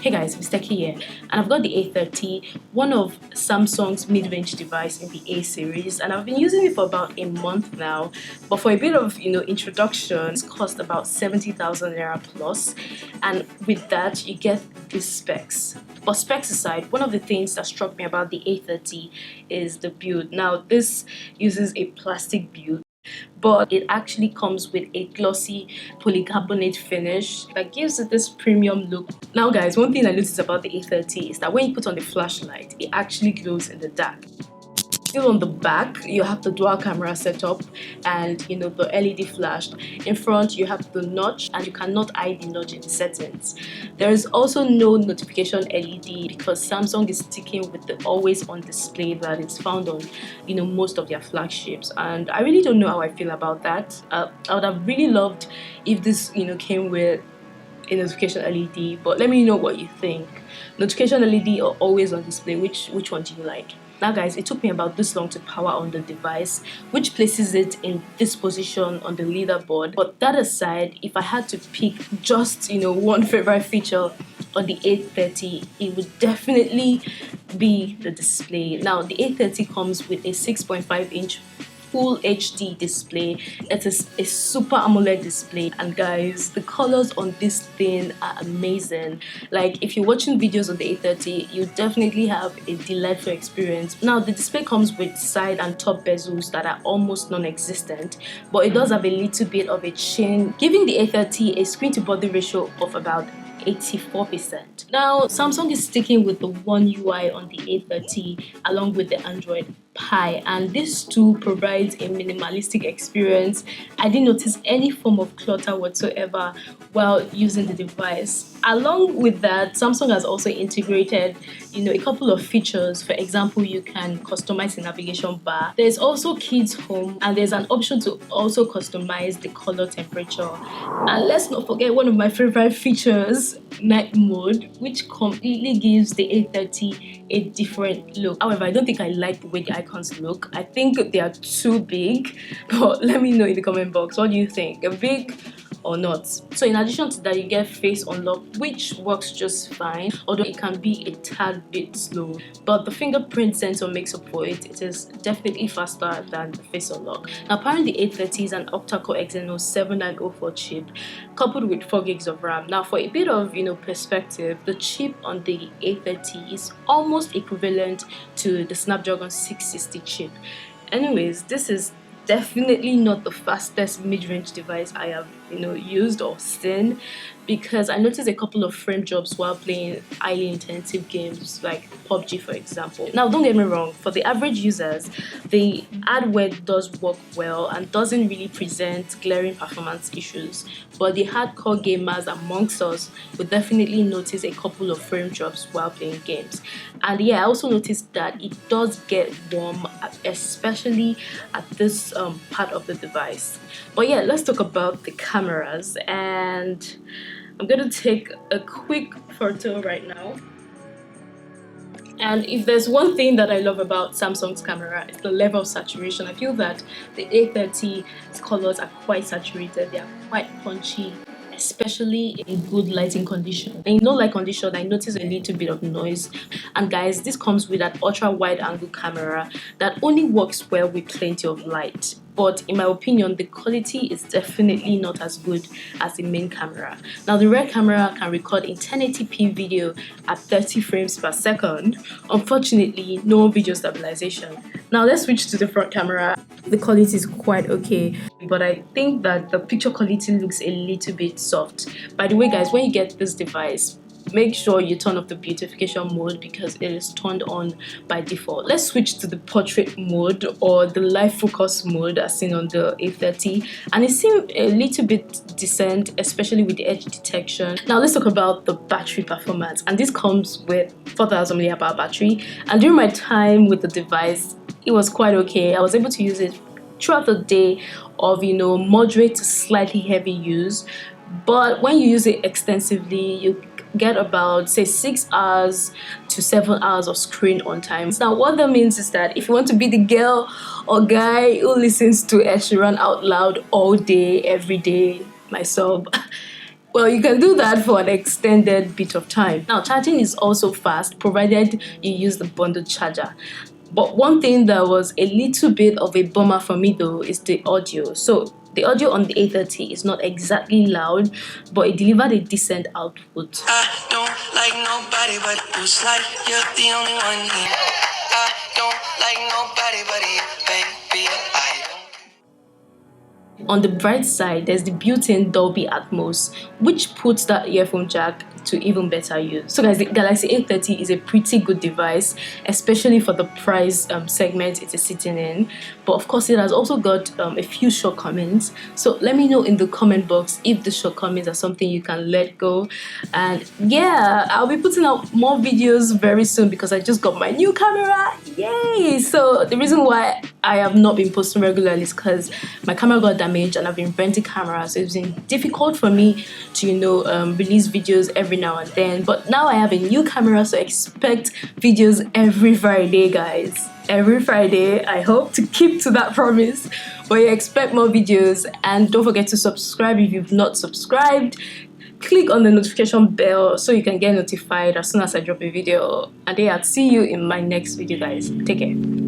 Hey guys, Mr. K here, and I've got the A30, one of Samsung's mid-range device in the A series, and I've been using it for about a month now. But for a bit of introduction, it's cost about 70,000 naira plus, and with that you get these specs. But specs aside, one of the things that struck me about the A30 is the build. Now this uses a plastic build, but it actually comes with a glossy polycarbonate finish that gives it this premium look. Now guys, one thing I noticed about the A30 is that when you put on the flashlight, it actually glows in the dark. Still on the back, you have the dual camera setup and the LED flash. In front, you have the notch, and you cannot hide the notch in the settings. There is also no notification LED because Samsung is sticking with the always on display that is found on most of their flagships, and I really don't know how I feel about that. I would have really loved if this came with a notification LED, but let me know what you think. Notification LED or always on display, which one do you like? Now guys, it took me about this long to power on the device, which places it in this position on the leaderboard. But that aside, if I had to pick just one favorite feature on the A30, it would definitely be the display. Now the A30 comes with a 6.5-inch Full HD display. It is a super AMOLED display, and guys, the colors on this thing are amazing. Like, if you're watching videos on the A30, you definitely have a delightful experience. Now the display comes with side and top bezels that are almost non-existent, but it does have a little bit of a chin, giving the A30 a screen to body ratio of about 84%. Now Samsung is sticking with the One UI on the A30 along with the Android Pie, and this too provides a minimalistic experience. I didn't notice any form of clutter whatsoever while using the device. Along with that, Samsung has also integrated a couple of features. For example, you can customize the navigation bar. There's also Kids Home, and there's an option to also customize the color temperature. And let's not forget one of my favorite features, night mode, which completely gives the A30 a different look. However, I don't think I like the way the icons look. I think they are too big, but let me know in the comment box, what do you think? A big or not? So in addition to that, you get face unlock, which works just fine, although it can be a tad bit slow, but the fingerprint sensor makes up for it. It is definitely faster than the face unlock. Now apparently the A30 is an Octa Core Exynos 7904 chip coupled with 4 gigs of RAM. Now for a bit of perspective, the chip on the A30 is almost equivalent to the Snapdragon 660 chip. Anyways, this is definitely not the fastest mid-range device I have used or seen, because I noticed a couple of frame drops while playing highly intensive games like PUBG, for example. Now don't get me wrong, for the average users, the hardware does work well and doesn't really present glaring performance issues, but the hardcore gamers amongst us would definitely notice a couple of frame drops while playing games. And yeah, I also noticed that it does get warm, especially at this part of the device. But yeah, let's talk about the cameras, and I'm gonna take a quick photo right now. And if there's one thing that I love about Samsung's camera, it's the level of saturation. I feel that the A30's colors are quite saturated, they are quite punchy, especially in good lighting condition. In low light condition, I notice a little bit of noise. And guys, this comes with an ultra wide angle camera that only works well with plenty of light. But in my opinion, the quality is definitely not as good as the main camera. Now the rear camera can record in 1080p video at 30 frames per second. Unfortunately, no video stabilization. Now let's switch to the front camera. The quality is quite okay, but I think that the picture quality looks a little bit soft. By the way guys, when you get this device, make sure you turn off the beautification mode because it is turned on by default. Let's switch to the portrait mode or the live focus mode as seen on the A30, and it seemed a little bit decent, especially with the edge detection. Now let's talk about the battery performance, and this comes with 4000 mAh battery, and during my time with the device, it was quite okay. I was able to use it throughout the day of moderate to slightly heavy use, but when you use it extensively, you get about say 6 hours to 7 hours of screen on time. Now what that means is that if you want to be the girl or guy who listens to Ed Sheeran out loud all day every day, myself, Well, you can do that for an extended bit of time. Now, charging is also fast provided you use the bundled charger. But one thing that was a little bit of a bummer for me though is the audio. So the audio on the A30 is not exactly loud, but it delivered a decent output. I don't like nobody but you, like you're the only one here. I don't like nobody but you, baby. I don't. On the bright side, there's the built-in Dolby Atmos, which puts that earphone jack to even better use. So guys, the Galaxy A30 is a pretty good device, especially for the price segment it is sitting in. But of course, it has also got a few shortcomings. So let me know in the comment box if the shortcomings are something you can let go. And yeah, I'll be putting out more videos very soon because I just got my new camera. Yay! So the reason why I have not been posting regularly is because my camera got damaged and I've been renting cameras, so it's been difficult for me to release videos every now and then. But now I have a new camera, so expect videos every Friday, guys. Every Friday. I hope to keep to that promise. But yeah, expect more videos, and don't forget to subscribe if you've not subscribed. Click on the notification bell so you can get notified as soon as I drop a video. And yeah, I'll see you in my next video, guys. Take care.